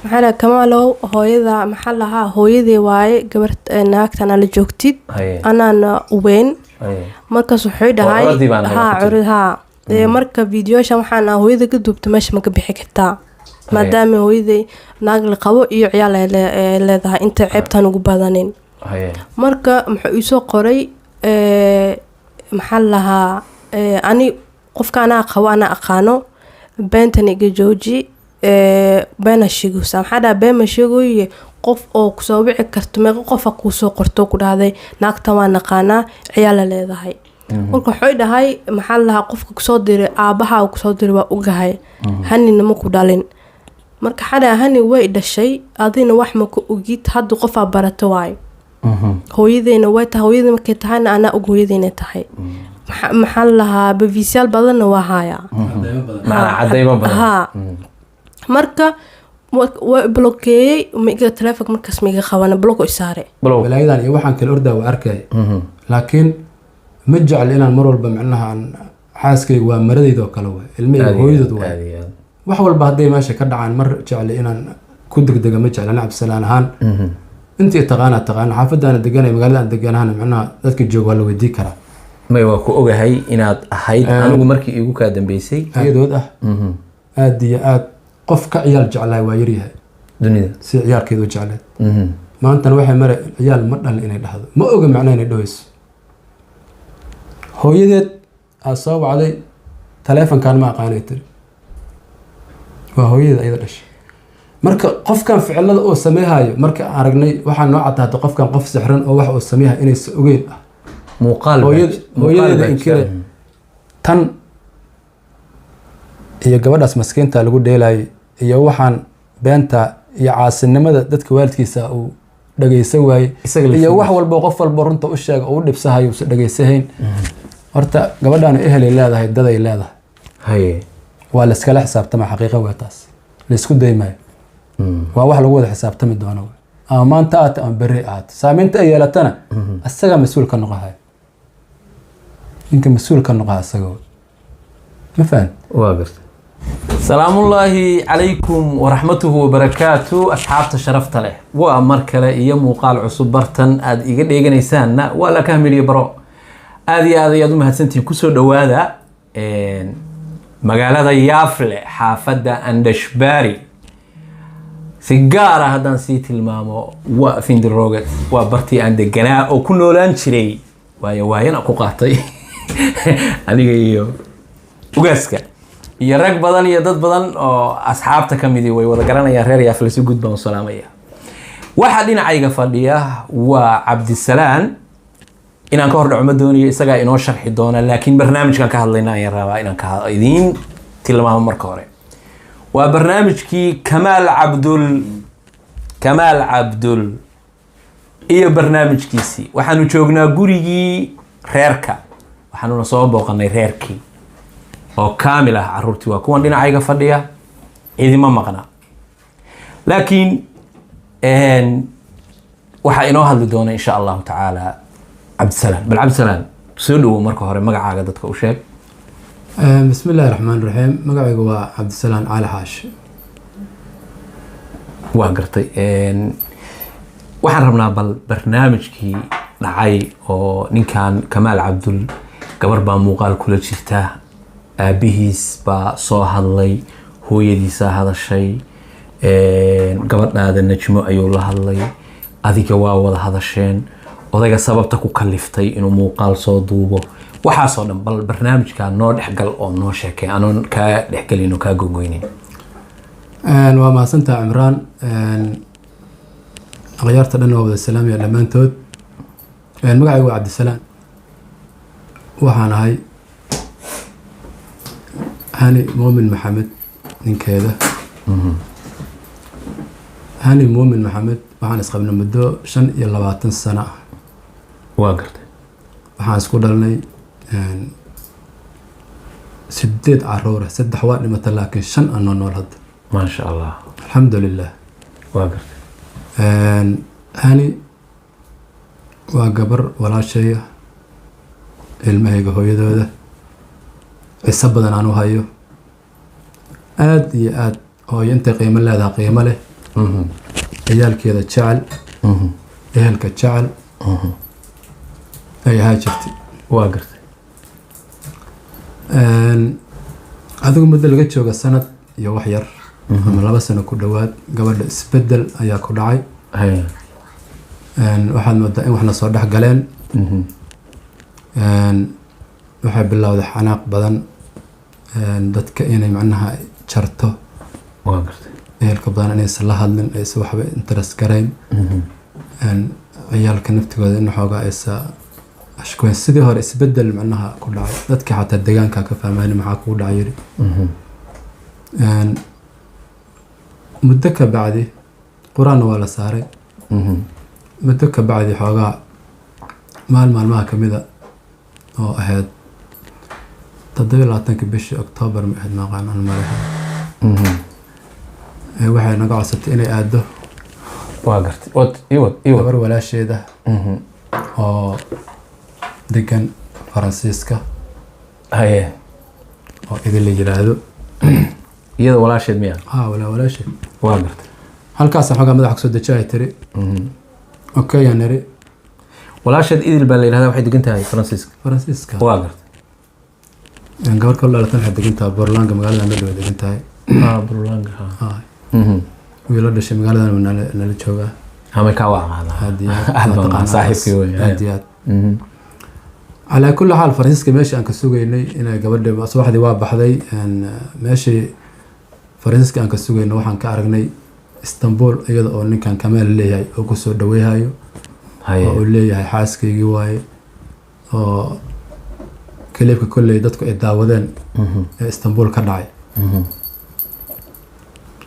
maxaa kamaalow hooyada maxaa lahaa hooyadii waaye gabar naagtana la joogtid anaana uweyn markaas wuxuu dhahay marka videosha waxaan hooyada ka duubta meesha ma ka bixi kartaa maadaama hooyadii naag la qabo iyo ciyaal ay leedahay inta ceebtan ugu badanin marka muxuu isoo qoray maxaa lahaa ani qofka anaa qabo anaa aqaano beentan iga jooji beena sheegaysa maxaa dhaha been ma sheegayo qof oo kusoo wici karto meeqa qofa kusoo qorto ku dhahday naagta waa naqaanaa ciyaal leedahay marka wuxuu dhahay maxaa lahaa qofka kusoo diray aabaha kusoo diray waa ogahay hanina ma ku dhalin marka xada hani way dhashay adina wax ma ku ogid hadda qofa barato waay hooyadeena way tahay hooyadii markay tahayna anaa og hooyadeena tahay maxaa lahaa bavisyal badanna waa haya cadaymo badan marka waa blokeeyay miga telefoonka markaas miga qabana block isaare walaayadan iyo waxaan kala ordaa waa arkay laakiin ma jecel inaan mar walba macnaha aan xaaskayga waa maradayda oo kale way ilmihii hooyadood waa wax walba hadday meesha ka dhacaan mar jecel inaan ku degdega ma jecel ana cabsalaan ahaan intii taqaana xaafadana deganay magaalada deganahana macnaha dadka jooga waa la weydii karaa may waa ku ogahay inaad ahayd anigu markii igu ka dambeysay ayadood aad iyo aad qof ka ciyaal jeclahay waa yaryahay dunida si ciyaarkeedu jeclayd maantana waxay mara ciyaal ma dhalin inay dhahdo ma oga macnaha inay dhahayso hooyadeed aad soo wacday taleefonkan ma aqaanay tiri waa hooyadeed ayada dhashay marka qofkan ficilada oo sameehayo marka aragnay waxaa noo cadaata qofkan qof sixran oo wax uu sameeyahay inaysan ogeyn muuqaal hooyadeeda inkire tan iyo gabadhaas maskiinta lagu dheelayay iyo waxaan beenta iyo caasinimada dadka waalidkiisa uu dhageysan waayey iyo wax walba qof walba runta u sheega oo u dhibsahayo uusan dhageysahayn horta gabadhaan ehelay leedahay daday leedahay waa la iskala xisaabtama xaqiiqa waa taas la isku daymayo waa wax lagu wada xisaabtami doono ama maanta aad ama berri aad saameynta ay yeelatana asaga mas'uul ka noqohay ninka mas'uul ka noqoha asaga ma faham waa gartay salaamullaahi calaykum waraxmatuhu wabarakaatu asxaabta sharafta leh waa mar kale iyo muuqaal cusub bartan aad iga dheeganaysaanna waa la kahmiliyo baro aad iyo aad ayaad u mahadsantihiin kusoo dhawaada magaalada yaafle xaafadda andashbaari si gaar ah haddaan sii tilmaamo waa findiroogad waa bartii aan deganaa oo ku noolaan jiray waayana ku qaatay aniga iyo ugaaska iyo rag badan iyo dad badan oo asxaabta ka midii way wada garanayaan reer yaafle si guud baan u salaamaya waxaa dhinacayga fadhiya waa cabdisalaan inaan ka hor dhaco ma doonayo isagaa inoo sharxi doona laakiin barnaamijkan ka hadlayna ayaan rabaa inaan idiin tilmaamo marka hore waa barnaamijkii kamaal cabdul iyo barnaamijkiisii waxaanu joognaa gurigii reerka waxaanuna soo booqanay reerkii oo kaamil ah caruurtii waa kuwan dhinacayga fadhiya idima maqna laakiin waxaa inoo hadli doona insha allahu tacaala cabdisalaan bal cabdisalaan soo dhawow marka hore magacaaga dadka u sheeg بسم الله الرحمن الرحيم مقعي هو عبد السلام علي حاش وقرتي waxaan rabnaa bal barnaamijkii dhacay oo ninkan kamaal cabdul gabar baa muuqaal kula jirta aabihiis baa soo hadlay hooyadiisa hadashay gabadhaada najmo ayuu la hadlay adiga waa wada hadasheen odayga sababta ku kaliftay inuu muuqaal soo duubo waxaasoo dhan bal barnaamijka noo dhexgal oo noo sheekay anoon kaa dhexgelin oo kaa gogoynin waa mahadsantaa cimraan akhyaarta dhan waa wada salaamaya dhammaantood magacaygu waa cabdisalaan waxaan ahay hani muumin maxamed ninkeeda hani muumin maxamed waxaan isqabnay muddo 25 sano ah waa gartay waxaan isku dhalnay 8 caruur 3 waa dhimatay laakiin 5 aan nool hadda ما شاء الله الحمد لله واقف هاني وقبر ولا شيء المهيجة هو يدوده السبب أنا هايو آد هو ينتقي من لا ذا قيمة له ciyaalkeeda jecel ehelka jecel ay ahaa jirtay. waa gartay. adigu muddo laga jooga sanad iyo wax yar ama 2 sano ku dhowaad gabadha isbedel ayaa ku dhacay. waxaad moodaa in waxna soo dhex galeen. waxay bilowday xanaaq badan, dadka inay macnaha jarto. waa gartay. ehelka badan inaysan la hadlin, aysan waxba interest garayn. ciyaalka naftigooda in xoogaa aysa ashkuwen sidii hore isbedel macnaha ku dhacay. dadka xataa deegaanka ka fahmayna maxaa kugu dhacay yiri. muddo ka bacdi quraanna waa la saaray. muddo ka bacdi xoogaa maalmaha ka mida oo ahayd 27 bishii Oktoobar ma ahayd maqaan aan maraha. waxay naga codsatay inay aado. waa gartay. gabar walaasheeda oo degan Faransiiska oo idin la yiraahdo. iyada walaasheed miya? walaasheed. waa gartay. halkaas xoogaa madaxa kusoo dejay tiri. okay aan niri. walaasheed idil baa la yiraahdaa, waxay degan tahay Faransiiska. waa gartay. gabar kale la tan degan tahay Borlanga, magaalada Madrid degan tahay. Borlanga. wiilo dhashay magaalada nala jooga. ama ka wacada saaxiibkii weeyaan. على كل حال فرنسيسكا ماشي أنك سوقيني إن قبل صباح دي وابحذي إن ماشي فرنسيسكا أنك سوقيني وحن كأرجني اسطنبول أيضا أو كان كمال اللي هي أو كسر دوي هايو أو اللي هي حاسكي جواي أو كليبك كل يدتك الدعوذين اسطنبول كدعي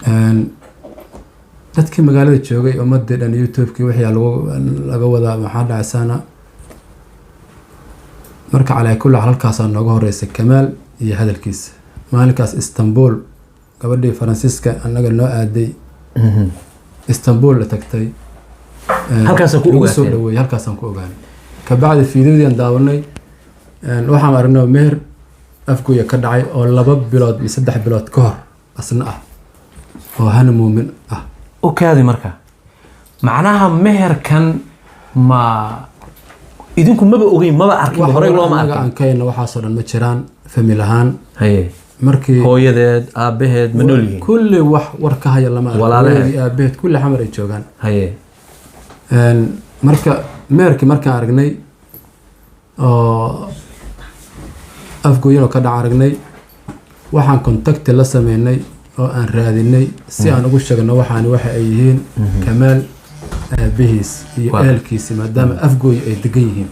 إن dadkii magaalada joogay oo madadhan YouTube-kii wixii laga wadaa maxaa dhacayna marka calaa kulli halkaas nooga horeysay Kamaal iyo hadalkiisa. maalinkaas Istanbul gabadhii Faransiiska anaga noo aaday Istanbul la tagtay. halkaas ku soo dhaweeyay halkaas aan ku ogaanay. ka bacdi fiidiyoodii aan daawanay waxaan aragnay meher afkuya ka dhacay oo 2 bilood iyo 3 bilood ka hor asna ah oo hana muumin ah. وكذا مركا معناها مهر كان ما idinku maba ogeyn maba arkin hore loo ma arkin. aan kayna waxa soo dhan ma jiraan family ahaan. markii hooyadeed aabaheed ma nool yihiin kulli wax war ka haya lama walaalay aabaheed kulli xamar ay joogaan. marka meerkii markaan aragnay oo afgooyino ka dhac aragnay waxaan contact la sameynay oo aan raadinay si aan ugu sheegno waxaan waxa ay yihiin Kamaal aabihiis iyo ehelkiisa maadaama afgooy ay degan yihiin.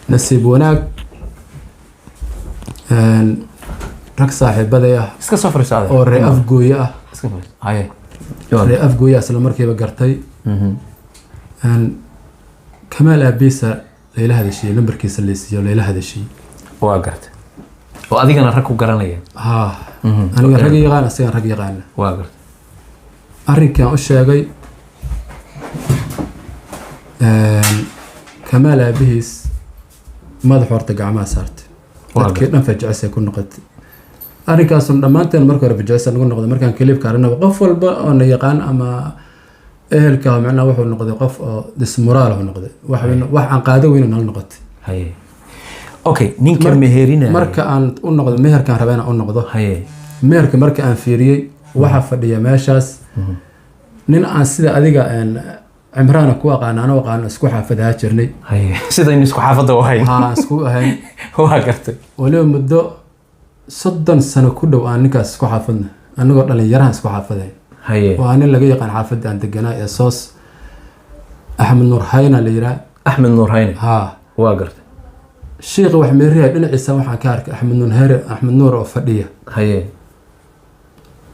nasiib wanaag rag saaxiibaday ah iska soo fariisaday oo reer afgooy ah reer afgooy isla markiiba gartay. Kamaal aabihiisa leela hadashay numberkiisa leesiyo leela hadashay. waa gartay. oo adigana rag ku garanaya. aniga rag yaqaan asiga rag yaqaan. waa gartay. arrinkan u sheegay Kamaal aabihiis madax horta gacmaha saartay. dadkii dhan fajacay ku noqotay. arrinkaas dhamaanteen markii hore fajacay nagu noqday markaan clipka aragna qof walba oo yaqaan ama ehelka macna wuxuu noqday qof oo dismoraal ah noqday. wax aan qaado weyn nal noqotay. okay ninka meherina marka aan u noqdo meherkan rabayna u noqdo. meherka marka aan fiiriyay waxa fadhiya meeshaas nin aan sida adiga cimraan ku aqaan ana waqaan isku xaafadaha jirnay. sida in isku xaafada wahay isku ahayn. waa gartay. waliba muddo 30 sano ku dhow aan ninkaas isku xaafadna anagoo dhalinyaraha isku xaafaday. waa nin laga yaqaan xaafada aan deganaa ee Soos Axmed Nuur Hayna la yiraahdo. Axmed Nuur Hayna waa gartay. sheekh wax meeriya dhinaciisa waxaan ka arkay Axmed Nuur oo fadhiya.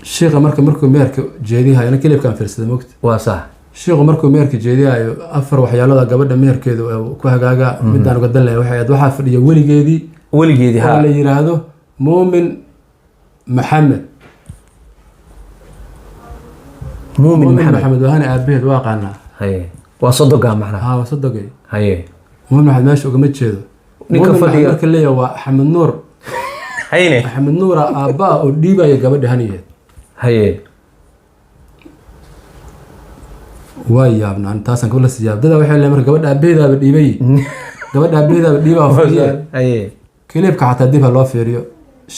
sheekh markuu meerka jeediyahay ana kilibkan fiirsaday moogta. waa sax. sheekh markuu meerka jeediyahay 4 waxyaalood gabadha meerkeedu ku hagaaga midaan uga dan leeyahay waxa fadhiya weligeedii la yiraahdo Muumin Maxamed. Muumin Maxamed waana aabaheed waa qaana. waa sodoga macnaha. waa sodogay. Muumin Maxamed meesha uga ma jeedo. ninka fadhiya marka leeyahay waa Axmed Nuur. Axmed Nuur aabba oo dhiibaya gabadha haniyeed. waa yaabna intaasan kula siyaab dada waxay leeyahay marka gabadha aabaheedaaba dhiibay gabadha aabaheedaaba dhiibaa fadhiya kiliibka xataa dib ha loo fiiriyo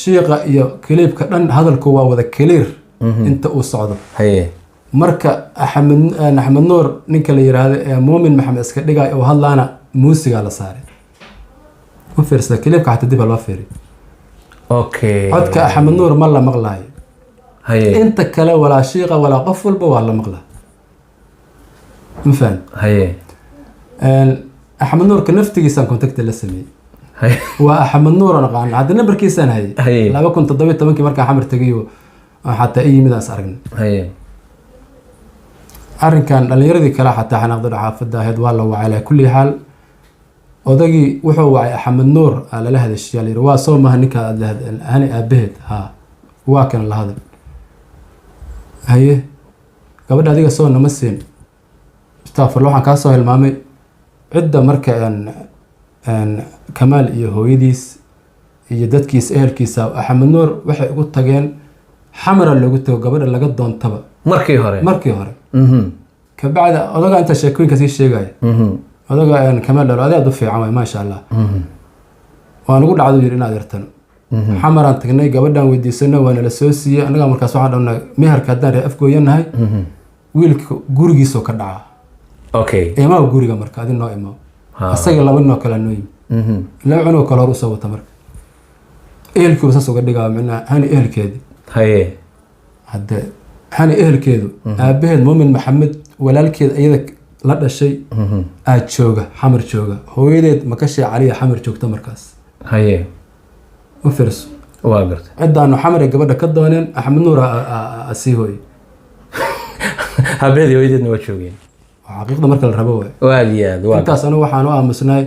shiiqa iyo kiliibka dhan hadalku waa wada clear inta uu socdo marka axmed nuur ninka la yiraahdo ee muumin maxamed iska dhigay oo hadlaana muusiga la saaray u fiirsada kiliibka xataa dib ha loo fiiriyo codka axmed nuur ma la maqlaayo inta kale walaa shiiqa walaa qof walba waa la maqlaa ma faham axmed nuurka naftigiisaan contacta la sameeyey waa axmed nuur aan aqaan hadda nambarkiisaan hayay 2017 markaan xamar tagay oo xataa i yimid aan is aragnay arrinkan dhalinyaradii kale xataa xanaaqda xaafadda ahayd waa la wacay ala kulli xaal odagii wuxuu wacay axmed nuur aa lala hadashiyaa layiri waa soo maha ninkaa aad hani aabaheed ha waa kan la hadal haye gabadha adiga soo nama siin istaafurla waxaan kaa soo hilmaamay cidda marka kamaal iyo hooyadiis iyo dadkiisa ehelkiisa axmed nuur waxay ugu tageen xamara loogu tago gabadha laga doontaba markii hore kabacda odaga inta sheekooyinka sii sheegaya odaga kamaal dhalo adeed u fiican waay maasha allah waan ugu dhacdo yiri inaad irtano xamaraan tagnay gabadhaan weydiisano waa nala soo siiyey annaga markaas waxaan dhahnaa meherka haddaan ree afgooyanahay wiilka gurigiisoo ka dhaca imaw guriga marka adi noo imaw asaga 2 nin oo kale noo yimi 2 cunug kale hor usoo wata marka ehelkiiba saas uga dhigaa macnaha hani ehelkeedii hadde hani ehelkeedu aabaheed muumin maxamed walaalkeed iyada la dhashay aad jooga xamar jooga hooyadeed makashee caliya xamar joogta markaas u fiirso waa gartay cidaanu xamar ee gabadha ka dooneen axmed nuur sii hooye habeedii hooyadeedna waa joogeen xaqiiqda marka la rabo waay intaas anigu waxaan u aamusnay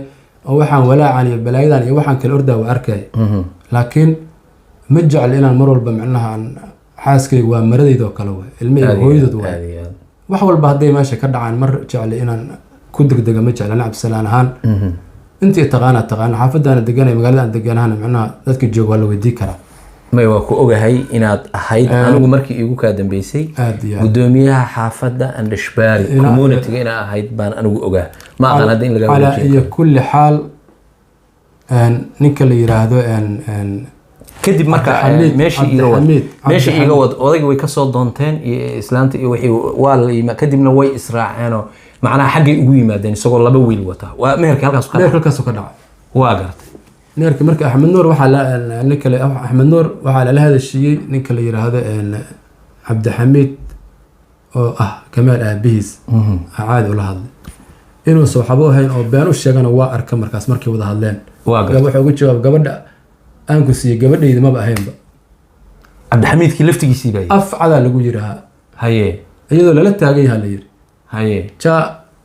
oo waxaan walaacan iyo balaayadan iyo waxaan kale ordaa waa arkay laakiin ma jecel inaan mar walba macnaha xaaskayga waa maradayda oo kale waay ilmahayga hooyadood waay wax walba hadday meesha ka dhacaan mar jecel inaan ku degdega ma jecel ana cabdisalaan ahaan intii taqaana xaafaddaana deganay magaalada aan deganahana macnaha dadka joog waa la weydii karaa may waa ku ogahay inaad ahayd anigu markii iigu kaa dambeysay gudoomiyaha xaafadda andashbaari community-ga inaa ahayd baan anigu ogaa ma aqaan hadda in laga wada iyo kulli xaal ninka la yiraahdo kadib marka meeshii iiga wad odayga way kasoo doonteen iyo islaanta iyo wixii waa la yima kadibna way israaceenoo macnaha xaggay ugu yimaadeen isagoo 2 wiil wata waa meherkii halkaas ka dhacay waa gartay neerka marka axmed nuur waxaa lala hadashiyey ninka la yiraahdo cabdixamiid oo ah kamaal aabihiis caadi ula hadlay inuusan waxba ahayn oo been u sheegana waa arka markaas markay wada hadleen wuxuu ugu jawaab gabadha aan ku siiyey gabadhayda maba ahaynba cabdixamiidkii laftigiisii baa afcadaa lagu yirahaa iyadoo lala taagan yaha la yiri ja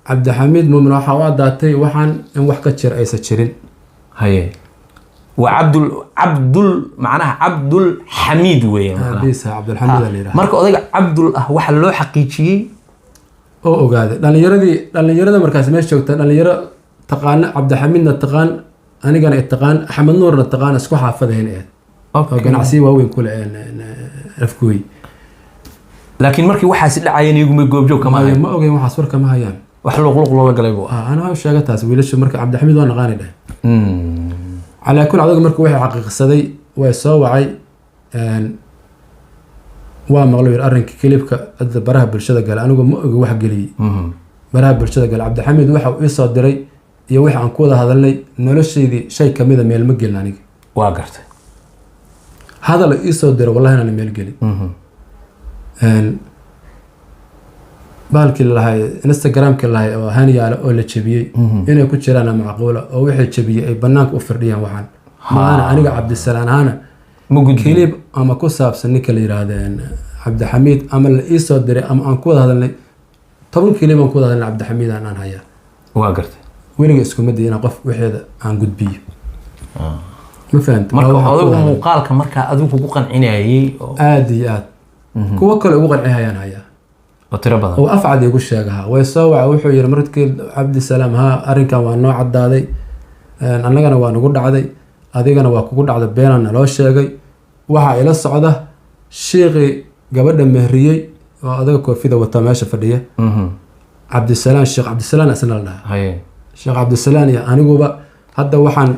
cabdixamiid muumin waxaa u adaatay waxaan in wax ka jir aysan jirin وعبدul معناها عبد الحميد وين بيس عبد الحميد اللي راح marka odayga Abdul ah waxa loo xaqiijiyay oo ogaade dhalinyarada markaas meesha joogta dhalinyaro taqaan Abd Hamidna taqaan anigana taqaan Axmed Nuurna taqaan isku xaafadeen oo ganacsi waaweyn kule afkuy laakiin markii waxaas dhacayeen iyagu ma goobjoog kama hayaan ma ogeyn waxaas war kama hayaan wax luqluq looga galay buu ana waxaan sheegataas wiilasha marka Abd Hamid waa naqaan dhahay على كل عضو مركو واحد حقيقة صدي ويسوعي ومغلوب الأرنك كليبك أذا براه بالشدة قال أنا قم واحد قلي براه بالشدة قال عبد الحميد واحد يصاد دري يوحي عن كودا هذا اللي نلش شيء كمية من المجل يعني واقرت هذا اللي يصاد دري والله أنا ميل قلي بالك اللي هاي انستغرام كله هاي هاني على أول تشبيه إنه كنت شرانا معقولة أو واحد تشبيه أي بناك أفرديها وحن ما أنا عبد السلام أنا موجود كليب أما كوساب سنك اللي هذا عبد الحميد أما الإيسو دري أما أنكود هذا اللي طبعا كليب أنكود هذا عبد الحميد أنا هيا واقرت وين يسكن مدي أنا قف واحد عن جود بيه ما فهمت مركا مقال كمركا أذوق بوقن عناية آديات كوكل بوقن عيان هيا وتربض هو أفعد يقول شيئها ويسوع وحوي يرمرتك عبد السلام ها أرنك وأنه عدادي أنا جانا وأنا عدي هذه جانا وأقول عدد بيننا لو شيء وها إلى الصعدة شيء قبل المهرية وهذا كوفيدا والتماشى فديه cabdisalaan sheekh cabdisalaan isna la dhahaa haye sheekh cabdisalaan iyo aniguba hadda waxaan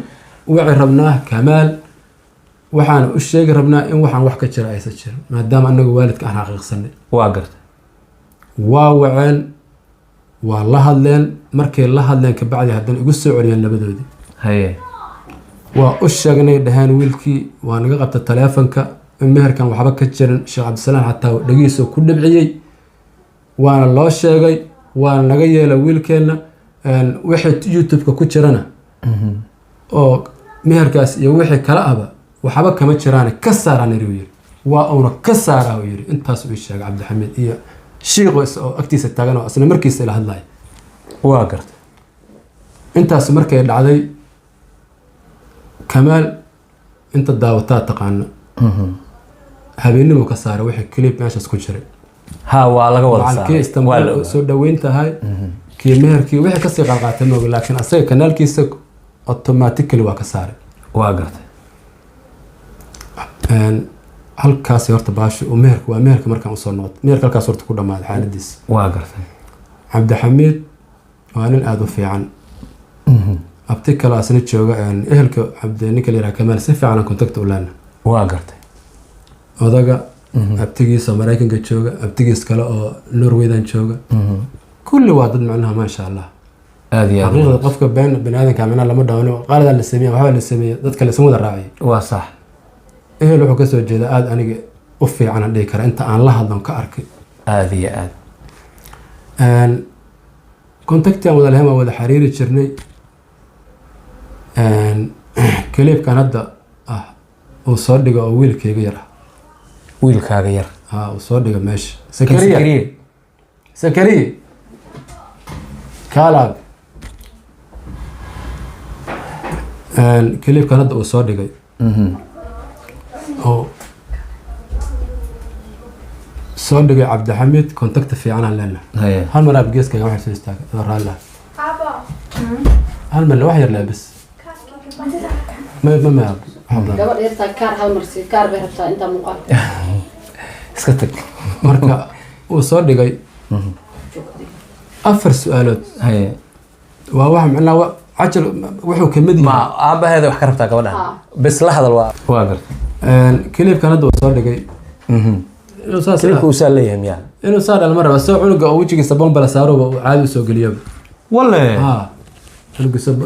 wici rabnaa kamaal waxaan u sheegi rabnaa in waxaan wax ka jira aysan jirin maadaama anagu waalidka aan xaqiiqsanay waa gartay waa waceen waa la hadleen markay la hadleen kabacdi haddana igu soo celiyeen labadoodii haye waa u sheegnay dhaheen wiilkii waa naga qabta taleefonka in meherkan waxba ka jirin sheekh cabdisalaan xataa dhagiisoo ku dhibciyey waana loo sheegay waana naga yeela wiilkeenna wixii youtube-ka ku jirana oo meherkaas iyo wixii kala aba waxba kama jiraan ka saaraan uu yiri waa uuna ka saaraa uu yiri intaas uu sheegay cabdixamiid iyo shiiqo oo agtiisa taagan oo asna markiisa ila hadlay waa gartay intaas markay dhacday kamaal inta daawataa taqaano habeenimo ka saaray wixii clip meeshaas ku jiray ha waa laga wada macalkii Istanbul soo dhaweyn tahay kii meherkii wixii kasii qalqaatay nooga laakiin asaga kanaalkiisa automatically waa ka saaray waa gartay halkaas horta baashi oo meherka waa meherka markaan usoo noqdo meherka halkaas horta ku dhamaaday xaaladiisa waa gartay cabdixamiid waa nin aada u fiican abti kale asna jooga ehelka ninka la yiraahdo kamaal si fiican aan contact u leena waa gartay odaga abtigiisa maraykanka jooga abtigiis kale oo norwaydan jooga kulli waa dad macnaha maasha allah aad iyo xaqiiqda qofka baniaadanka macnaha lama dhawano qaaladan la sameeyay waxba la sameeyay dadka la samada raacay waa sax ehel wuxuu ka soo jeeda aad aniga u fiican aan dhihi kara inta aan la hadlan ka arkay aad iyo aad contacti aan wada lahayn waan wada xiriiri jirnay kaliibkan hadda ah uu soo dhigo oo wiilkayga yar ah wiilkaaga yar uu soo dhigo meesha sakariye kaalaab kaliibkan hadda uu soo dhigay oo soo dhigay cabdixamiid contacti fiican aan leenahay hal mar aab geeskayga waxay soo istaagay adoo raalli ah hal mar wax yar laabis ما gabadh yartaa kaar hal mar sii kaar bay rabtaa inta muuqaal iska tag marka uu soo dhigay 4 su'aalood haye waa wax macnaha cajal wuxuu kamid ma aabaheeda wax ka rabtaa gabadha bas la hadal waa gartay kaliibkan hadda uu soo dhigay inuu saas kaliibku saa leeyahay miyaa inuu saa dhalmar raba soo cunuga oo wajigiisa bombala saaro oo caadi soo geliyo walle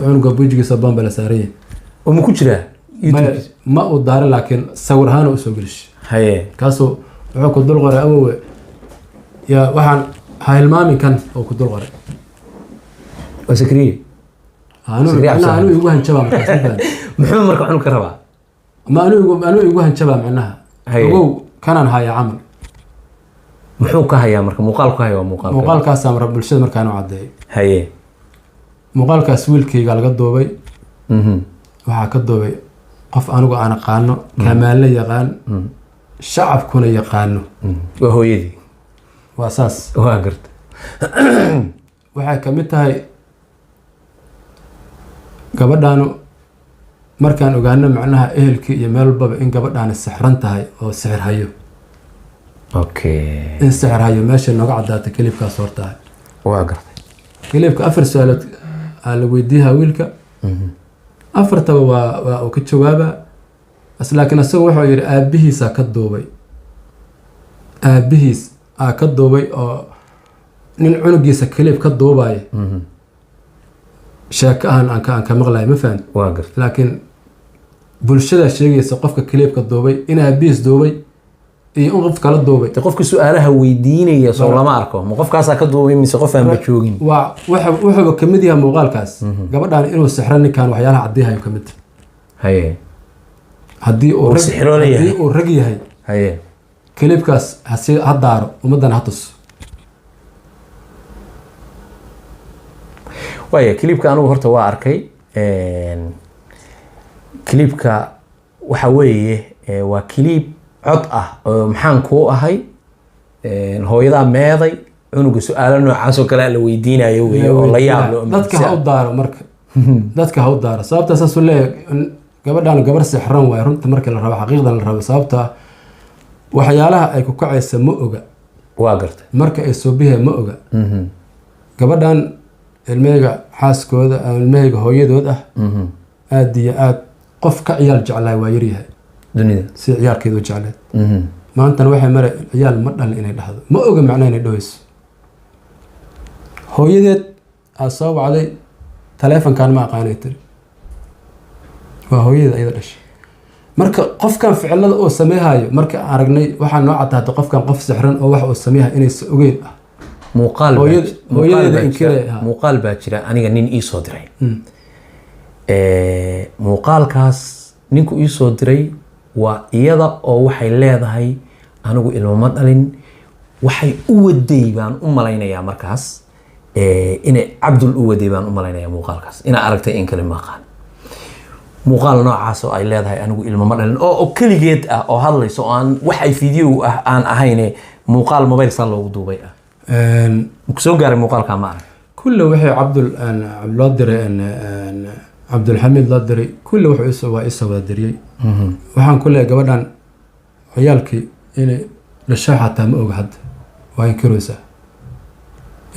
cunuga wajigiisa bombala saarayay oo ma ku jiraa ma uu daarin laakiin sawir ahaan u soo gelishay haye kaasoo wuxuu ku dul qoray awowe yaa waxaan hilmaamin kan oo ku dul qoray waa sakriye anu igu hanjabaa markaas muxuu marka cunug ka rabaa ma anu igu hanjabaa macnaha ogow kanaan hayaa camal muxuu ka hayaa marka muuqaalku hayaa waa muuqaalkaas aan bulshada markaan u cadeeyay haye muuqaalkaas wiilkayga laga duubay waxaa ka duubay qof anigu aan aqaano kamaalna yaqaan shacabkuna yaqaano waa hooyadii waa saas waa garta waxay kamid tahay gabadhaanu markaan ogaano macnaha ehelkii iyo meel walbaba in gabadhaani sixran tahay oo sixir hayo okay in sixir hayo meesha nooga caddaata kaliibkaas hortahay waa gartay kaliibka 4 su'aalood aa la weydiiyaa wiilka afartaba waa uu ka jawaaba laakiin isagu wuxuu yidhi aabihiisaa ka duubay aabihiis aa ka duubay oo nin cunugiisa kaliib ka duubaya sheeko ahan aan ka maqlayo ma fahan waa gartay laakiin bulshada sheegaysa qofka kaliibka duubay in aabihiis duubay iyo in qof kala duubay qofka su'aalaha weydiinaya soo lama arko ma qofkaasaa ka duubay mise qof aan ba joogin waa wuxuuba kamid yahay muuqaalkaas gabadhaan inuu sixro ninkan waxyaalaha caddiihayo ka mid haye haddii uu rag yahay haye kaliibkaas ha daaro ummaddana ha tuso waaya kiliibka anigu horta waa arkay kiliibka waxa weeye waa kiliib cod ah oo maxaan kuu ahay hooyadaa meeday cunuga su-aalo noocaas oo kale la weydiinayo wey oo la yaab dadka ha u daaro marka dadka ha u daaro sababta saas u leeyahay gabadhaan gabar sixran waay runta marka la rabo xaqiiqdan la rabo sababta waxyaalaha ay ku kacaysa ma oga waa gartay marka ay soo bixi ma oga gabadhan ilmeyga xaaskooda ilmeyga hooyadood ah aad iyo aad qof ka ciyaal jeclaay waa yaryahay dunida si ciyaalkeedu jecleed maantana waxay mara ciyaal ma dhalin inay dhahdo ma oga macno inay dhaweyso hooyadeed aa soo wacday taleefonkan ma aqaanay tiri waa hooyadeed ayada dhashay marka qofkan ficilada uu sameehayo marka aragnay waxaa noo caddaatay qofkan qof sixran oo wax uu sameehayo inaysa ogeyn ah muuqaal baa jira aniga nin ii soo diray muuqaalkaas ninku ii soo diray waa iyada oo waxay leedahay anigu ilmo ma dhalin waxay u waday baan u malaynayaa markaas inay cabdul u waday baan u malaynayaa muuqaalkaas inaa aragtay in kale maqaan muuqaal noocaas oo ay leedahay anigu ilmo ma dhalin oo keligeed ah oo hadlayso oo aan wax ay video ah aan ahayne muuqaal mobile saa loogu duubay ah kusoo gaaray muuqaalka ma arag kulle waxay loo diray cabdulxamiid loo diray kulle waa isoo wada diriyey waxaan ku leeyahay gabadhan ciyaalkii inay dhashay xataa ma oga hadda waa inkiraysaa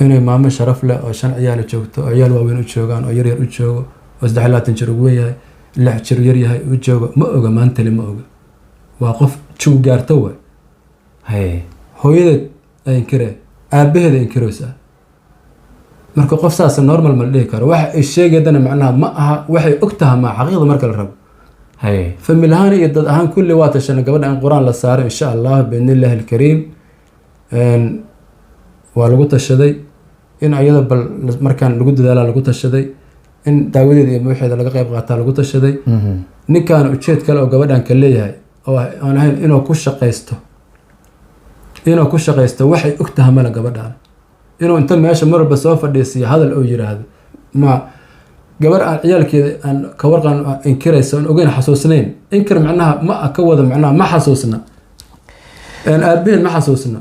inay maamo sharaf leh oo 5 ciyaal joogto oo ciyaal waaweyn u joogaan oo yaryar u joogo oo 23 jir ugu yahay 6 jir yar yahay u joogo ma oga maantali ma oga waa qof jug gaarto way hooyadeed ay inkireen aabaheeda inkiraysaa marka qof saas normal ma dhihi karo waxa ay sheegayana macnaha ma aha waxay ogtahay ma xaqiiqda marka la rabo famil ahaan iyo dad ahaan kulli waa tashan gabadha in quraan la saaro insha Allah biidnillaahi alkariim waa lagu tashaday in ayada bal markaan lagu dadaala lagu tashaday in daawadeeda iyo waxeeda laga qayb qaataa lagu tashaday ninkan ujeed kale oo gabadhan ka leeyahay oo aan ahayn inuu ku shaqeysto waxay ogtahay mala gabadhan inuu inta meesha marba soo fadhiisiyo hadal oo yiraahdo ma gabar aan ciyaalkeeda aan ka warqan inkirayso aan ogeyn xasuusnayn inkir macnaha ma ka wada macnaha ma xasuusna aabaheed ma xasuusna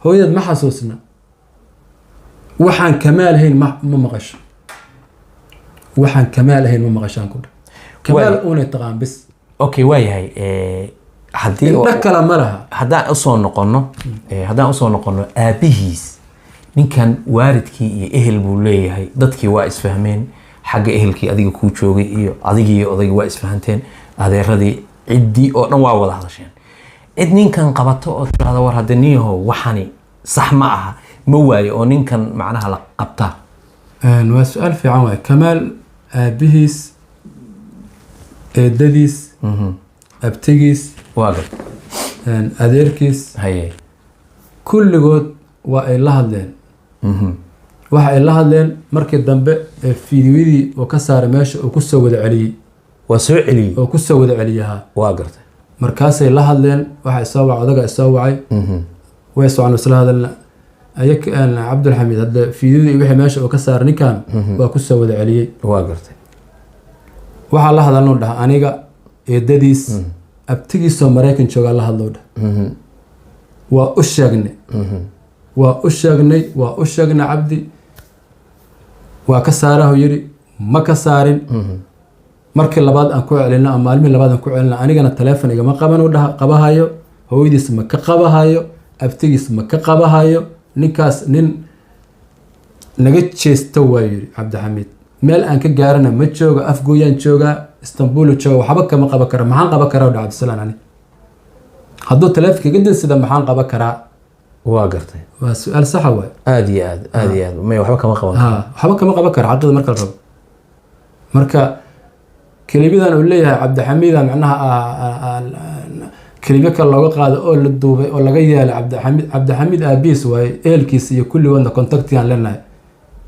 hooyadeed ma xasuusna waxaan kamaal ahayn ma maqasho waxaan kamaal ahayn ma maqashaan ku kamaal una taqaan bis okay waayahay haddii kala ma laha haddaan usoo noqono aabihiis ninkan waalidkii iyo ehel buu leeyahay dadkii waa isfahmeen xagga ehelkii adiga kuu joogay iyo adigii iyo odayga waa isfahanteen adeeradii ciddii oo dhan waa wada hadasheen cid ninkan qabato oo tirahda war hadda niyaho waxani sax ma aha ma waayo oo ninkan macnaha la qabtaa waa su-aal fiican waay kamaal aabihiis eedadiis abtigiis adeerkiis kulligood waa ay la hadleen waxa ay la hadleen markii dambe fiidiyadii oo ka saaray meesha oo kusoo wada celiyey oo kusoo wada celiyaha waa gartay markaasay la hadleen waxa soo wacay odaga soo wacay way socon isla hadalna ayag cabdulxamiid hadda fiidiyadii wixii meesha oo ka saaray ninkan waa kusoo wada celiyey waa gartay waxaa la hadalnoo dhaha aniga eedadiis abtigiisoo maraykan joogaa la hadloo dhah waa u sheegnay cabdi waa ka saarahu yiri ma ka saarin markii labaad aan ku celina ama maalmii labaad aan ku celina anigana taleefon igama qaban u dhaha qabahayo hooyadiis ma ka qabahayo abtigiis ma ka qabahayo ninkaas nin naga jeesto waa yiri cabdixamiid meel aan ka gaarana ma jooga afgooyaan joogaa istanbul jooga waxba kama qaban kara maxaan qaban karaa dhaca cabdisalaan ani hadduu taleefonka iga dinsida maxaan qaban karaa waa gartay waa su-aal saxa waay aad iyo aad may waxba kama qaban karo xaqida marka la rabo marka kelimadan uu leeyahay cabdixamiida macnaha kelimo kale looga qaado oo la duubay oo laga yeelay cabdixamiid aabiis waaye ehelkiisa iyo kulligoodna contactigaan leenahay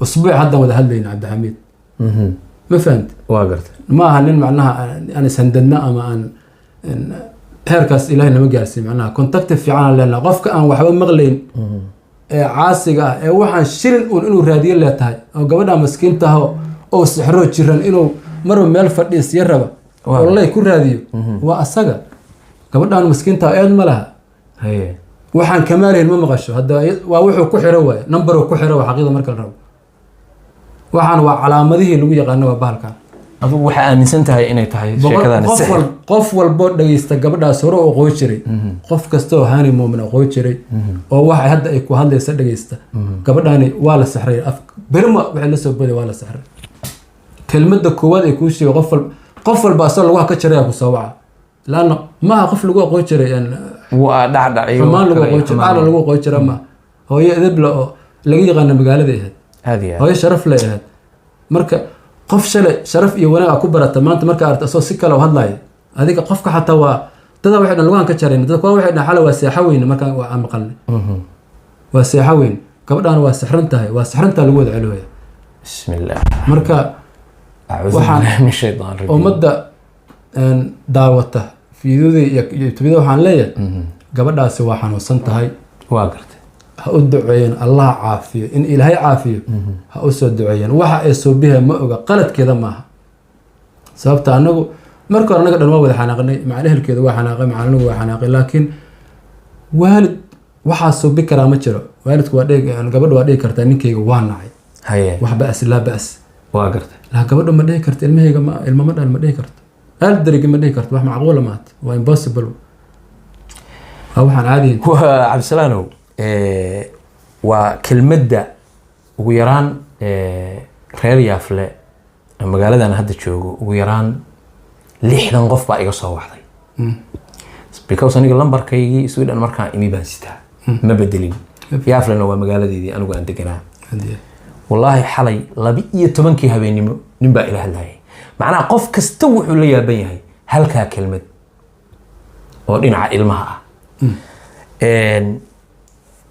usbuuc haddaan wada hadlayna cabdixamiid ma fahamti waa gartay ma aha nin macnaha aan ishandadna ama aan heerkaas ilaahay nama gaarsiin macnaha contacti fiican leenahay qofka aan waxba maqlayn ee caasiga ah ee waxaan shilin uun inuu raadiyo leetahay oo gabadha maskiinta ah oo sixro jiran inuu marba meel fadhiisiyo raba oo lay ku raadiyo waa asaga gabadhaan maskiinta eed ma laha waxaan kamaalayn ma maqasho hadda waa wuxuu ku xiro waay number ku xiro waa xaqiiqda marka la rabo waxaan waa calaamadihii lagu yaqaano waa bahalkan adigu waxa aaminsan tahay inay tahay sheekadan sixir qof walbo dhageysta gabadhaas hore oo qoy jiray qof kasta oo hani muumin oo qoy jiray oo waxa hadda ay ku hadlaysa dhageysta gabadhaani waa la sixray berma waxa la soo baday waa la sixray kelmadda koowaad ay ku sheegay qof walba asal lagu ka jiray ku soo waca laana ma qof lagu qoy jiray waa dhacdhaciyo ma lagu qoy jiray lagu qoy jiray ma hooyo edebla oo laga yaqaan magaalada hadiya hooyo sharaf leeyahay marka qof shalay sharaf iyo wanaag ku barata maanta marka aragto soo si kale oo hadlay adiga qofka xataa waa dada waxay dhan lugaan ka jareen dadku waxay dhan xal waa seexa weyn marka waa maqalnay waa seexa weyn gabadhan waa sixran tahay waa sixranta lagu wada celiyo bismillah marka waxaan min shaytaan rajim umada daawata fiidiyada iyo tubida waxaan leeyahay gabadhaasi waa xanuunsan tahay waa gartay ha u duceeyeen allah caafiyo in ilaahay caafiyo ha u soo duceeyeen waxa ay soo bihay ma oga qaladkeeda maaha sababta anagu marka hore anaga dhan waa wada xanaaqnay macna ehelkeeda waa xanaaqay macnanugu waa xanaaqay laakiin waalid waxaa soo bi karaa ma jiro waalidku waa gabadha waa dhihi kartaa ninkayga waa nacay haye wax ba'as laa ba'as waa gartay laa gabadha ma dhihi karta ilmahayga ilma ma dhan ma dhihi karto aaldarigi ma dhihi karto wax macquula maata waa impossible waa waxaan caadiyin waa cabdisalaanow waa kelmadda ugu yaraan reer yaafle magaaladan hadda joogo ugu yaraan 60 qof baa iga soo wacday because aniga lambarkaygii Sweden markaan imi baan sitaa ma bedelin yaaflena waa magaaladeedii anigu aan deganaa wallahi xalay 12 habeenimo nin baa ila hadlayay macnaha qof kasta wuxuu la yaaban yahay halka kelmad oo dhinaca ilmaha ah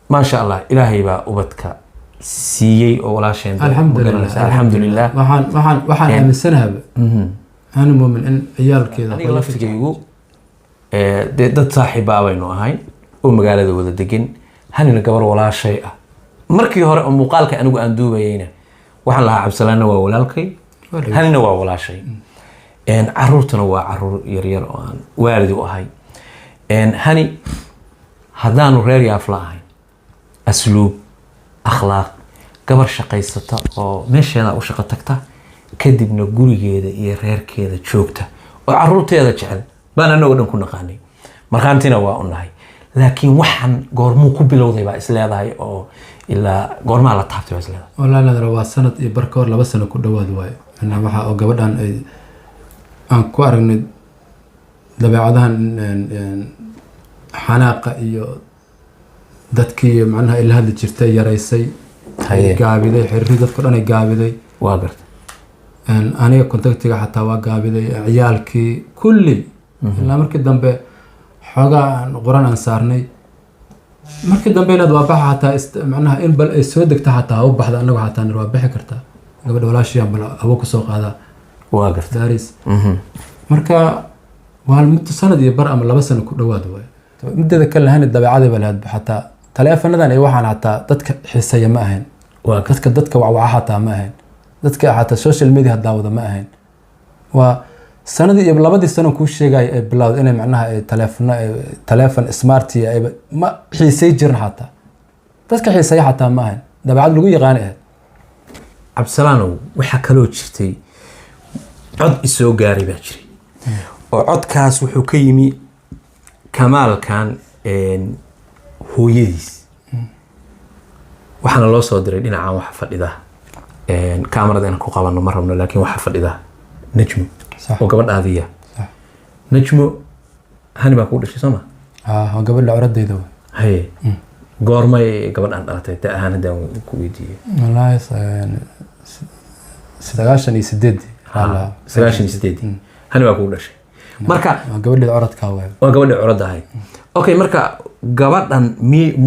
ما شاء الله إلهي با أبدك سيي ولا شيء الحمد لله waxaan aaminsanahay أنا مؤمن إن عيال كذا أنا لفت جيجو dad saaxiibaa baynu ahay oo magaalada wada degan hanina gabar walaa shay ah markii hore oo muuqaalka anigu aan duubayayna waxaan lahaa Cabdisalaana waa walaalkay hanina waa walaa shay caruurtuna waa caruur yar yar oo aan waalid u ahay hani hadaanu reer yaafla ahay asluub akhlaaq gabar shaqaysata oo meesheeda u shaqo tagta kadibna gurigeeda iyo reerkeeda joogta oo caruurteeda jecel baan anagu dhan ku naqaanay markaantina waa unahay laakiin waxan goormuu ku bilowday baa isleedahay oo ilaa goormaa la taabtay isleedahay wallahi nadara waa sanad iyo barkoor 2 sano ku dhawaad waay ana waxa oo gabadhan ay aan ku aragnay dabeecadahan xanaaqa iyo dadkii macnaha ilaa hadda jirtay yaraysay gaabiday xiriir dadku dhan ay gaabiday waa gartay aniga kontaktiga xataa waa gaabiday ciyaalkii kulli ilaa markii dambe xogaa quraan aan saarnay markii dambe inaad waa baxa xataa macnaha in bal ay soo degta xataa u baxda anagu xataa waa bixi kartaa gabadha walaashiyaan bal abo ku soo qaadaa waa gartay daaris marka waa muddo sanad iyo bar ama 2 sano ku dhawaad waay midda kale hani dabeecada balaad xataa taleefanadan ay waxaan xataa dadka xiiseeya ma ahayn waa dadka wacwaca xataa ma ahayn dadka xataa social media daawada ma ahayn waa sanadii iyo 2 sano ku sheegay ay bilowday inay macnaha ay taleefan smart ay ma xiisay jirin xataa dadka xiiseeya xataa ma ahayn dabeecad lagu yaqaan ah Cabdisalaanow waxa kaloo jirtay cod isoo gaaray baa jiray oo codkaas wuxuu ka yimi kamaalkan hooyadiis waxaana loo soo diray dhinacan waxa fadhida kaamarada ku qabano ma rabno laakiin waxa fadhida najmo oo gabadhaadiya najmo hani baa ku dhashay soma waa gabadha oradayda haye goormay gabadhan dhalatay ta ahaan hadaan ku weydiiyay wallahi 98 hani baa ku dhashay marka gabadha oradka waa gabadha orada ahay okay marka gabadhan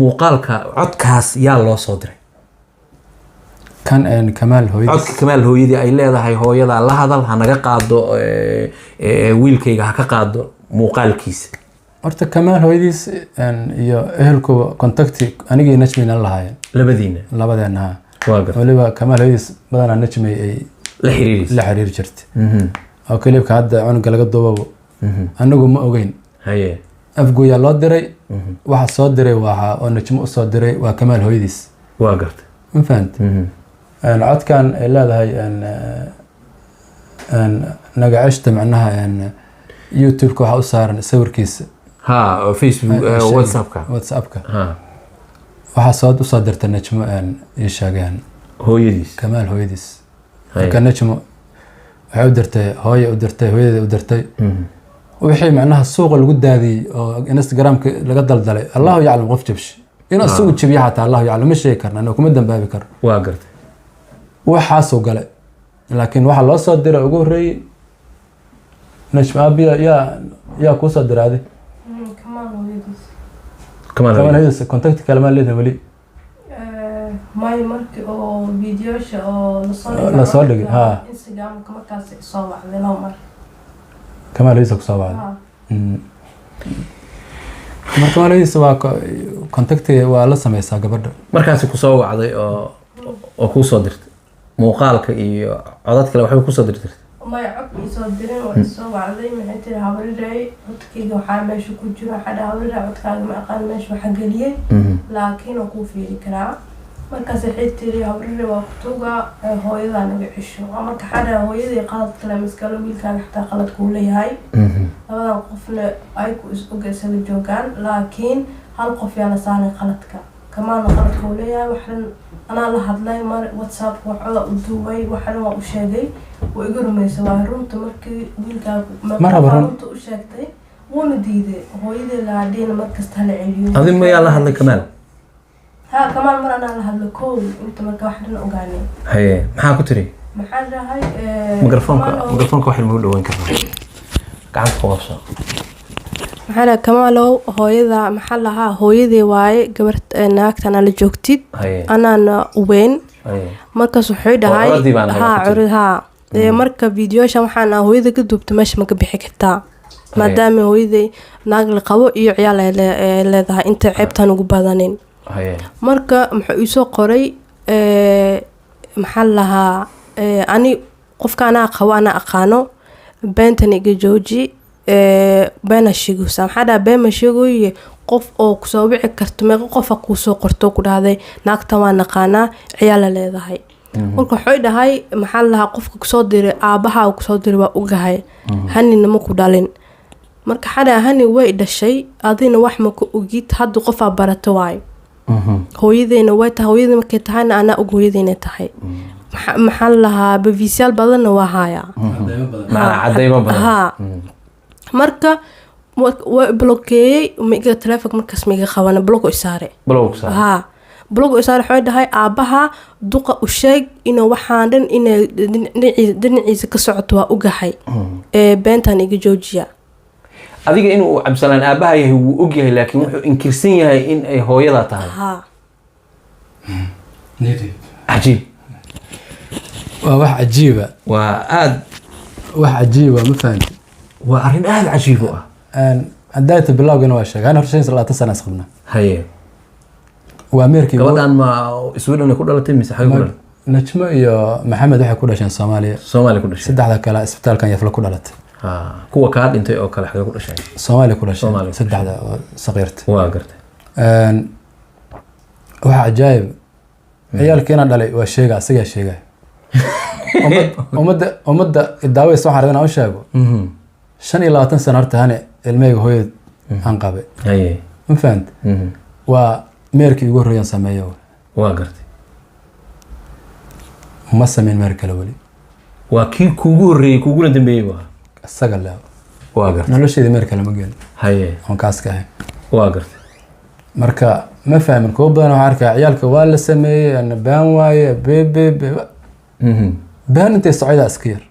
muuqaalka codkaas yaa loo soo diray kan Kamaal hooyadii codka Kamaal hooyadii ay leedahay hooyada la hadal ha naga qaado wiilkayga ha ka qaado muuqaalkiisa horta Kamaal hooyadiis iyo ehelku contacti anigii najmina lahaayeen labadeena waa gartay waliba Kamaal hooyadiis badana najmay ay la xiriir jirtay oo kaliibka hadda cunuga laga duubabo anagu ma ogeyn haye afgooya loo diray waxa soo diray waxa oo najmo soo diray waa Kamaal hooyadiis waa gartay ma fahant codkan ay leedahay nagacishta macnaha youtube-ka waxaa u saaran sawirkiisa ها فيسبوك واتسابك ها waxaa soo usoo dirtay najmo ii sheegeen hooyadiis kamaal hooyadiis marka najmo waxay u dirtay hooyo u dirtay hooyada u dirtay wixii macnaha suuqa lagu daadiyay oo instagram-ka laga daldalay allahu yaclam qof jabshi inuu isugu jabiyo xataa allahu yaclam ma sheegi karna anoo kuma dambaabi karo waa gartay waxaasoo galay laakiin waxaa loo soo diray ugu horreeyey najmo abiya yaa kuu soo diraaday كمان هذا كونتاكت كلام ليه ولي ماي مركي او فيديوش او لا صادق ها انستغرام كما كاس صوب على لو كمان ليس صوب على marka walaalihiisa waa contacti waa la sameeysaa gabadha markaas ku soo wacday oo ku soo dirtay muuqaalka iyo codad kale waxay ku soo dirtay ما يعقب يصدرين ويصوب علي من أنت هاوري عدكي وحال ماشي كجرا حدا هاوري عدكي ما أقل ماشي وحقليه لكن أكو في الكرا مركز حيتري هاوري وقتوغا هو إذا نبيعشوا أما كحدا هو إذا قالت كلام مسكالو بيل كان حتى قالت كولي هاي هذا قفنا أيكو إسقى سوي جوكان لكن هالقف يالا ساني قالتك كمان قالت كولي هاي وحنا أنا لحد لاي مر واتساب وحلا ودوبي وحنا وشاقي ويقولوا ما يسواه رنت مركي ويلقى مرة رنت وشاقتي ونديده هو إذا اللي عدينا مركز تهلا عليون هذه ما يلا هذا كمان ها كمان مرة أنا لهذا كول أنت مركا واحدنا أوغاني هي maxaa ku tiri maxaa rahay ميكروفونك waxa lagu dhaweyn karaa gacanta ku qabso maxaa kamaalow hooyada maxaa lahaa hooyadii waaye gabarta naagtana la joogtid anana weyn markaas wuxuu dhahay ha curid ha marka fiidiyoosha waxaan hooyada ka duubtay meesha ma ka bixi kartaa maadaama hooyadii naag la qabo iyo ciyaal ay leedahay inta ceebtan ugu badanin marka muxuu isoo qoray maxaa lahaa ani qofka anaa qabo anaa aqaano beentani iga jooji beena sheegaysa maxaa dhaha been ma sheegaye qof oo kusoo wici karto meeqa qofa kuusoo qorto ku dhahday naagta waa naqaanaa ciyaala leedahay marka wuxuu dhahay maxaa lahaa qofka kusoo diray aabaha kusoo diray waa ogahay hanina ma ku dhalin marka xadaa hani way dhashay adina wax ma ku ogid hadda qofaa barato waayo hooyadeena way tahay hooyadii markay tahayna anaa og hooyadeena tahay maxaa lahaa bafiisyaal badanna waa hayaa cadaymo badan marka waa blokeeyey miga telefoonka markaas miga qabana block u saare ha block u saare waxay dhahay aabaha duqa u sheeg inuu waxaan dhan inay dhinaciisa ka socoto waa ogahay beentan iga joojiya adiga inuu cabsalaan aabaha yahay wuu og yahay laakiin wuxuu inkirsan yahay in ay hooyada tahay ha cajiib waa wax cajiiba waa aad wax cajiiba ma fahanti waa arrin aad cajiib u ah haddaayta bilowgana waa sheegay ana horshayn 30 sano isqabna haye waa meerkii gabadhan ma Sweden ku dhalatay mise xagee ku dhalatay najmo iyo maxamed waxay ku dhasheen Soomaaliya ku dhashay saddexda kale isbitaalkan yafla ku dhalatay kuwa ka dhintay oo kale xagee ku dhashay Soomaaliya ku dhashay saddexda saqiirta waa gartay waxa ajaayib ciyaalkeena dhalay waa sheega asaga sheega umada daawaysa waxaan rabaa inaan u sheego 25 sano horta hane ilmeyga hooyad aan qabay ma fahant waa meerkii ugu horreeyaan sameeyo waa gartay ma sameyn meer kale wali waa kii kuugu horreeyay kuuguna dambeeyay waa isaga la waa gartay nolosheeda meer kale ma gelin haye aan kaas ka ahay waa gartay marka ma fahmin koo badan waxaan arkaa ciyaalka waa la sameeyey ana baan waaye bebe baan intay socda iska yar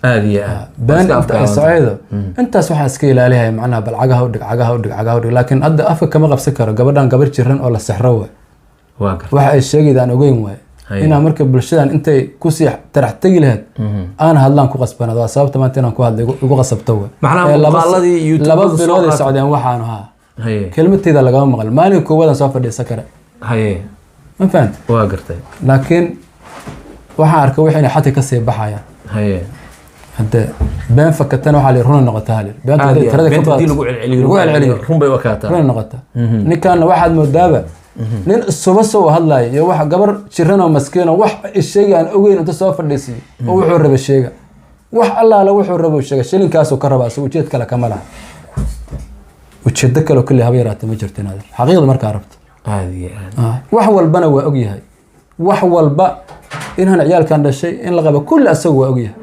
aad iyo aad baan intay socda intaas waxa iska ilaalihay macnaha bal cagaha u dhig laakiin hadda afka kama qabsan karo gabadhan gabar jiran oo la sixro waa waxa ay sheegayaan ogeyn waay ina marka bulshadan intay ku sii tarax tagi lahayd aan hadlaan ku qasbanado waa sababta maanta inaan ku hadlay ugu qasabto macnaha muuqaaladii YouTube laba bilood ay socdeen waxaan ahaa kelmadteeda lagama maqal maalin koowadan soo fadhiisan kara ma fahant waa gartay laakiin waxaan arkay wixii inay xati ka sii baxayaan hadda been fakatana waxaa la run noqotaa hal beenta tirada ka badan lagu celceliyo run bay wakaataa run noqotaa ninkan waxaad moodaaba nin suba soo hadlay iyo wax gabar jiran oo maskiin oo wax sheegay aan ogeyn inta soo fadhiisay oo wuxuu raba sheega wax allaala wuxuu rabo sheegay shilinkaasuu ka raba asagoo ujeed kale kama laha ujeedo kaleo kale haba yaraata ma jirto inaad xaqiiqda markaa rabto wax walbana waa ogyahay wax walba inaan ciyaalkan dhashay in la qabo kulli asagu waa ogyahay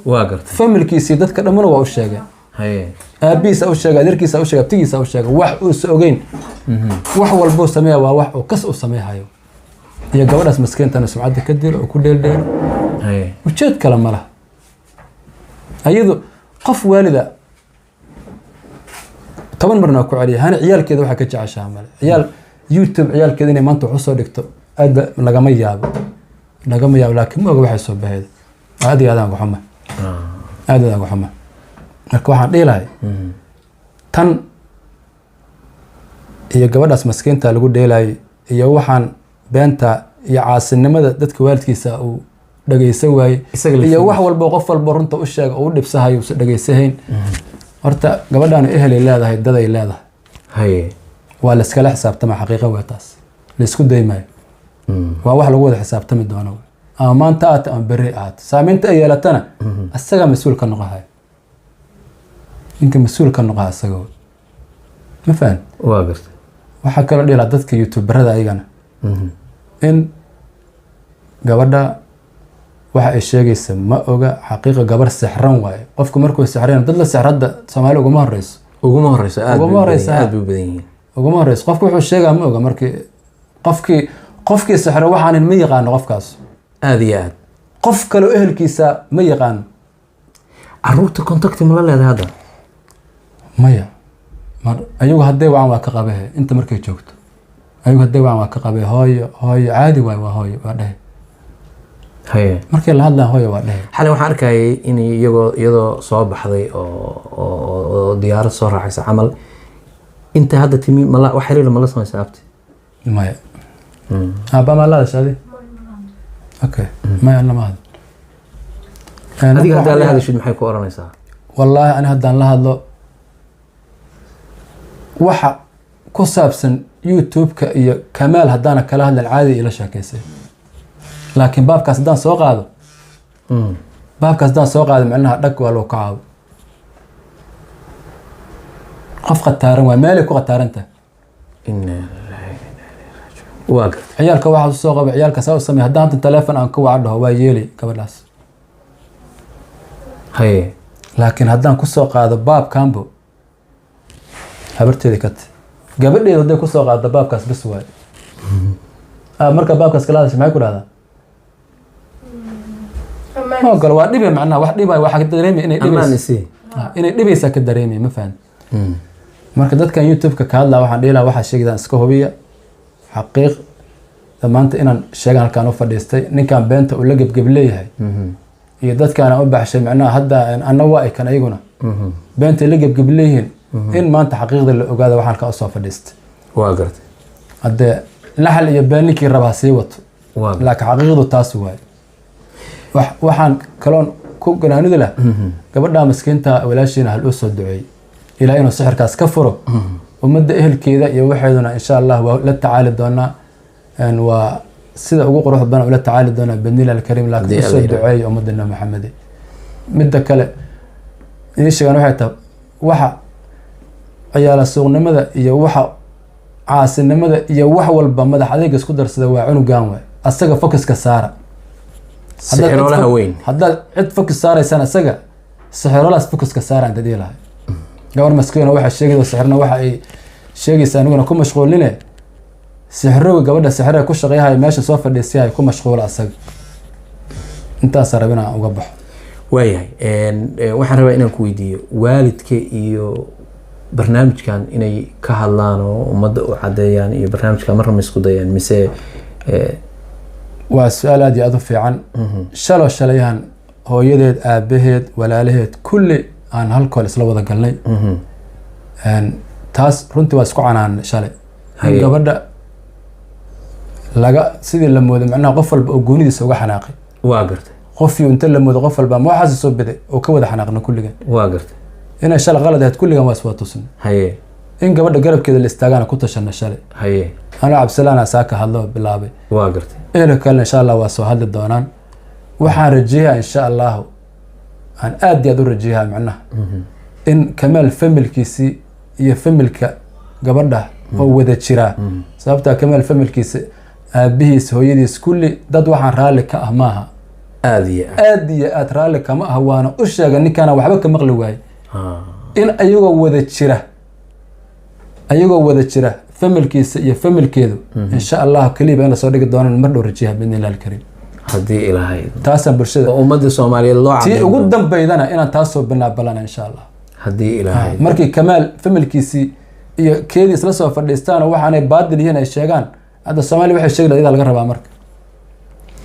waa gartay familkiisii dadka dhammana waa u sheegeen aabihiisa u sheegay adeerkiisa u sheegay abtigiisa u sheegay wax uusa ogeyn wax walbuu sameeya waa wax uu kas u sameehayo iyo gabadhaas maskiintana sumcadda ka dilo oo ku dheeldheelo ujeed kale ma laha ayadu qof waalida 10 marna ku celiya hana ciyaalkeeda waxa ka jeceshaa male ciyaal YouTube ciyaalkeeda inay maanta wax soo dhigto aad lagama yaabo laakiin ma oga waxay soo baheed aad iyo aad aan waxuma marka waxaan dhihi lahay tan iyo gabadhaas maskiinta lagu dheelayay iyo waxaan beenta iyo caasinimada dadka waalidkiisa uu dhageysan waayey iyo wax walba qof walba runta u sheega oo u dhibsahayo uusan dhageysahayn horta gabadhaan ehelay leedahay daday leedahay waa la iskala xisaabtama xaqiiqa waa taas la isku daymayo waa wax lagu wada xisaabtami doono ama maanta aata ama berri aata saameynta ay yeelatana asagaa mas-uul ka noqohaya ninka mas-uul ka noqoha asaga ma fahan waa gartay waxaa kaloo dhila dadka youtuberada ayagana in gabadha waxa ay sheegaysa ma oga xaqiiqa gabar sixran waaye qofku markuu sixran dad la sixradda Soomaali uguma horeyso aad bay badan yihiin uguma horeyso qofku wuxuu sheegaa ma oga markii qofkii sixran waxaan ma yaqaan qofkaas aad iyo aad qof kale ehelkiisa ma yaqaan caruurta contact ma la leedahay hadda maya ayagu hadday waa ka qabahe inta markay joogto ayagu hadday waa ka qabahe hooyo caadi waay waa hooyo waa dhahe markii la hadlaan hooyo waa dhahe xalay waxaan arkayay in iyadoo soo baxday oo diyaarad soo raacaysa camal inta hadda timi wax xiriir ma la samaysa abti maya aba ma la shadi okay maya lama hadlo adiga hadda la hadashid maxay ku oranaysaa wallahi ani haddaan la hadlo waxa ku saabsan YouTube-ka iyo Kamaal haddana kala hadlan caadi ila sheekaysay laakiin baabkaas haddaan soo qaado macnaha dhag waa loo kacaabo qof qataaran waa meelay ku qataaranta ciyaalka waxaa soo qaba ciyaalka saa u sameeya haddaan hadda teleefon aan ka waca dhaho waa yeeli gabadhaas laakiin haddaan kusoo qaado baabkanbo habarteeda kat gabadheeda hadday kusoo qaado baabkaas bas waay marka baabkaas kala hadasha maxay ku dhahdaa ma ogolo waa dhibe macnaha wax dhibay waxa ka dareemay inay dhibaysaa ka dareemay ma fahan marka dadkan YouTube-ka ka hadlaa waxaan dhihi lahaa waxaa sheegayaan iska hubiya xaqiiq maanta inaan sheegan halkaan u fadhiistay ninkan beenta uu la gebgeb leeyahay iyo dadkaan u baxshay macnaha hadda anna waa ay kan ayaguna beenta la gebgeb leeyihiin in maanta xaqiiqda la ogaado waxaan ka soo fadhiistay waa gartay hadde laxal iyo beeninkii rabaa sii wato laakiin xaqiiqdu taas waay waxaan kaloon ku ganaanidi lah gabadha maskiinta walaashiina hal u soo duceey ilaa inuu sixirkaas ka furo ummadda ehelkeeda iyo waxeeduna insha Allah waa la tacaali doonaa waa sida ugu quruxda badan ula tacaali doonaa bidnillahi alkariim laakiin soo duceey ummadna Maxamed midda kale in sheegan waxay tahay waxa ayaala suuqnimada iyo waxa caasinimada iyo wax walba madax adeeg isku darsada waa cunugan waay asaga focuska saara sixirolaha weyn haddaad cid focus saaraysan asaga sixirolaas focuska saaraan dadii lahay gabar maskiina waxa sheegaysa sixirna waxa ay sheegaysaa aniguna ku mashquuline sixirowga gabadha sixirada ku shaqeeyahay meesha soo fadhiisay ay ku mashquul asaga intaas rabina uga baxo waayahay waxaan rabaa inaan ku weydiiyo waalidka iyo barnaamijkan inay ka hadlaan oo ummadda u cadeeyaan iyo barnaamijka marna ma isku dayaan mise waa su-aal aad iyo aad u fiican shalayhan hooyadeed aabaheed walaalaheed kulli aan halkool isla wada galnay taas runtii waa isku canaan shalay in gabadha laga sidii la moodo macnaha qof walba oo goonidiisa uga xanaaqay waa gartay qofii inta la moodo qof walba ma waxaas soo biday oo ka wada xanaaqna kulligan waa gartay inay shalay qalad ahayd kulligan waa iswada tusnay in gabadha garabkeeda la istaagana ku tashana shalay ana cabsalaana saaka hadlo bilaabay waa gartay ehelka kale insha Allah waa soo hadli doonaan waxaan rajeeyaa insha Allah aan aad iyo aad u rajeeyaa macnaha in Kamaal familkiisi iyo familka gabadha oo wada jira sababta Kamaal familkiisa aabihiis hooyadiis kulli dad waxaan raali ka ah maaha aad iyo aad raali kama ah waana u sheegay ninkan waxba ka maqli waay in ayagoo wada jira familkiisa iyo familkeedu insha Allah kaliya in la soo dhigi doono mar dhow rajiha bidnillah karim hadii ilaahay taasaan bulshada ummadda Soomaaliyeed loo tii ugu dambeydana inaan taas soo binaabalana insha Allah hadii ilaahay markii Kamaal familkiisi iyo keedii isla soo fadhiistaan waxaanay baadil yihiin ay sheegaan hadda Soomaali waxay sheegayaan laga rabaa marka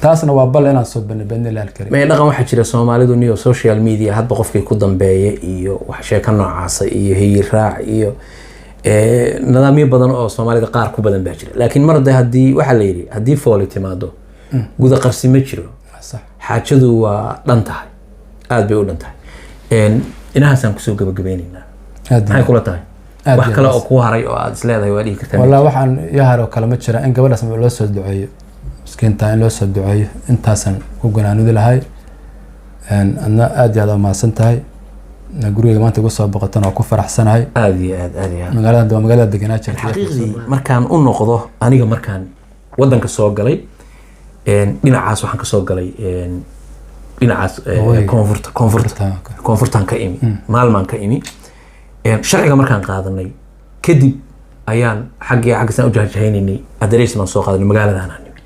taasna waa bal inaan soo binaabalna karim ma dhaqan waxa jira Soomaalidu niyo social media hadba qofkii ku dambeeyay iyo wax sheeka noocaas iyo hiyiraac iyo nidaamyo badan oo Soomaalida qaar ku badan baa jira laakiin mar hadii waxa la yiri hadii fooli timaado guda qarsi ma jiro sax xaajadu waa dhantahay aad bay u dhantahay inahaasan ku soo gabagabeynayna maxay kula tahay wax kale oo ku haray oo aad isleedahay waa dhigi kartaa wallahi waxaan yaaro kala ma jira in gabadhaas loo soo duceeyo miskiinta in loo soo duceeyo intaasan ku ganaanudi lahay anna aad iyo aad ma santahay guriga maanta ugu soo boqotan oo ku faraxsanahay aad iyo aad magaalada deganaa jirtay xaqiiqdii markaan u noqdo aniga markaan wadanka soo galay dhinacaas waxaan ka soo galay dhinacaas koonfurtan ka imi maalmaan ka imi sharciga markaan qaadanay kadib ayaan xaggiisaan u jahjahaynaynay adrees baan soo qaadanay magaaladan aan nimi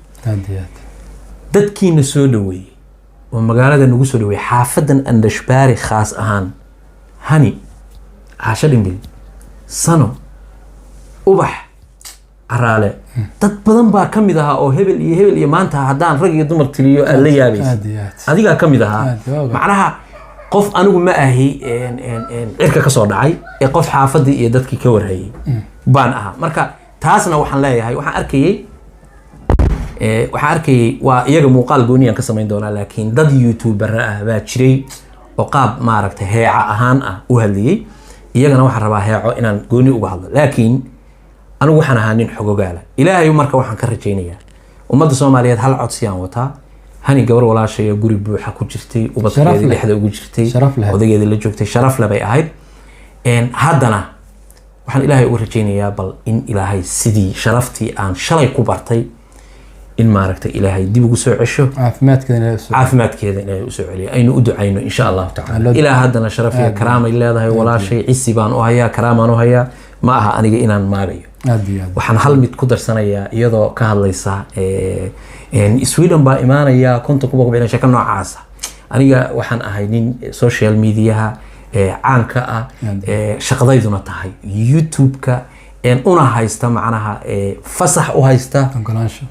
dadkiina soo dhaweeyey oo magaalada nagu soo dhaweeyey xaafadan Andashbari khaas ahaan hani Caasha Dhimbil Sano Ubax Araale dad badan baa kamid aha oo hebel iyo maanta hadaan rag iyo dumar tiliyo aan la yaabaysa adiga kamid aha macnaha qof anigu ma ahi cirka ka soo dhacay ee qof xaafadii iyo dadkii ka warhayay baan aha marka taasna waxaan leeyahay waxaan arkayay waa iyaga muuqaal gooniyan ka sameyn doonaa laakiin dad YouTuber ah baa jiray oo qaab maaragtay heeca ahaan ah u hadliyay iyagana waxaan rabaa heeco inaan gooni uga hadlo laakiin anigu waxaan ahaa nin xogogaala ilaahay marka waxaan ka rajaynayaa ummadda Soomaaliyeed hal codsi aan wataa hani gabar walaashay guri buuxa ku jirtay ubadkeedii dhexda ugu jirtay odageedii la joogtay sharaf labay ahayd haddana waxaan ilaahay uga rajaynayaa bal in ilaahay sidii sharaftii aan shalay ku bartay in maaragtay ilaahay dib ugu soo cesho caafimaadkeeda ilaahay u soo celiyo aynu u ducayno insha Allah ta'ala ilaa haddana sharaf iyo karaama leedahay walaashay cisi baan u hayaa karaamaan u hayaa ma aha aniga inaan maagayo waxaan hal mid ku darsanayaa iyadoo ka hadlaysa Sweden baa imaanaya konta ku boqol sheeka noocaas aniga waxaan ahay nin social media caanka ah shaqadayduna tahay YouTube-ka una haysta macnaha fasax u haysta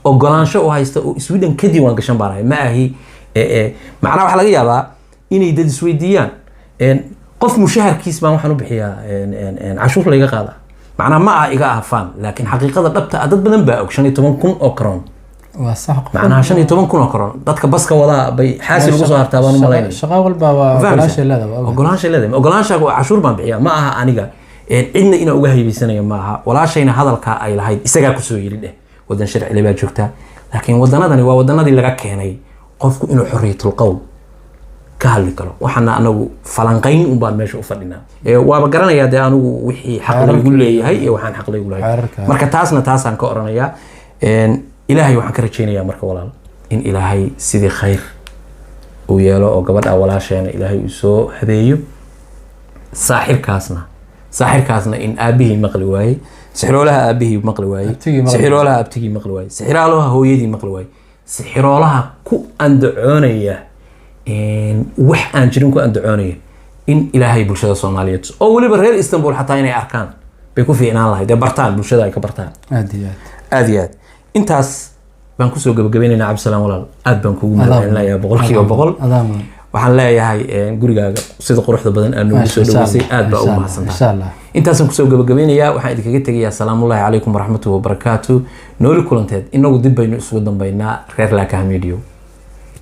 ogolaansho u haysta oo Sweden kadib waan gashan baanahay ma ahi macnaha waxa laga yaabaa inay dad isweydiiyaan qof mushaharkiis baan waxaan u bixiyaa cashuur laga qaada macnaha ma ah iga afaan laakiin xaqiiqada dhabta dad badan baa og 15,000 oo kron waa sax macnaha 15,000 oo kron dadka baska wada bay xaasil ugu soo hartaa baan u malaynaa shaqo walba waa ogolaanshaha cashuur baan bixiyaa ma aha aniga cidna ina uga haybisanaya ma aha walaashayna hadalka ay lahayd isagaa ku soo yiri dheh wadan sharci baa joogta laakiin wadanadani waa wadanadii laga keenay qofku inuu xorriyatul qowl ka hadli karo waxaana anagu falanqayn u baan meesha u fadhinaa waaba garanayaa de anigu wixii xaq lagu leeyahay iyo waxaan xaq lagu leeyahay marka taasaan ka oranayaa ilaahay waxaan ka rajaynayaa marka walaal in ilaahay sidii khayr uu yeelo oo gabadha walaasheena ilaahay uu soo habeeyo saaxirkaasna in aabihii maqli waayey sixiroolaha aabihii maqli waayey sixiroolaha abtigii maqli waayey sixiroolaha hooyadii maqli waayey sixiroolaha ku andacoonaya wax aan jirin ku andacoonaya in ilaahay bulshada Soomaaliyeed oo waliba reer Istanbul xataa inay arkaan bay ku fiicnaan lahayd bartaan bulshada ay ka bartaan aad iyo aad intaas baan ku soo gabagabeynayna Cabdisalaam walaal aad baan kugu mahadcelinayaa 100% waxaan leeyahay gurigaaga sida quruxda badan aad noogu soo dhaweysay aad baa u mahadsantahay intaasaan ku soo gabagabeynayaa waxaan idinkaga tegayaa salaamullaahi calaykum waraxmatullahi wabarakaatuh nooli kulanteed inagu dib baynu isugu dambaynaa reer Laakaha Media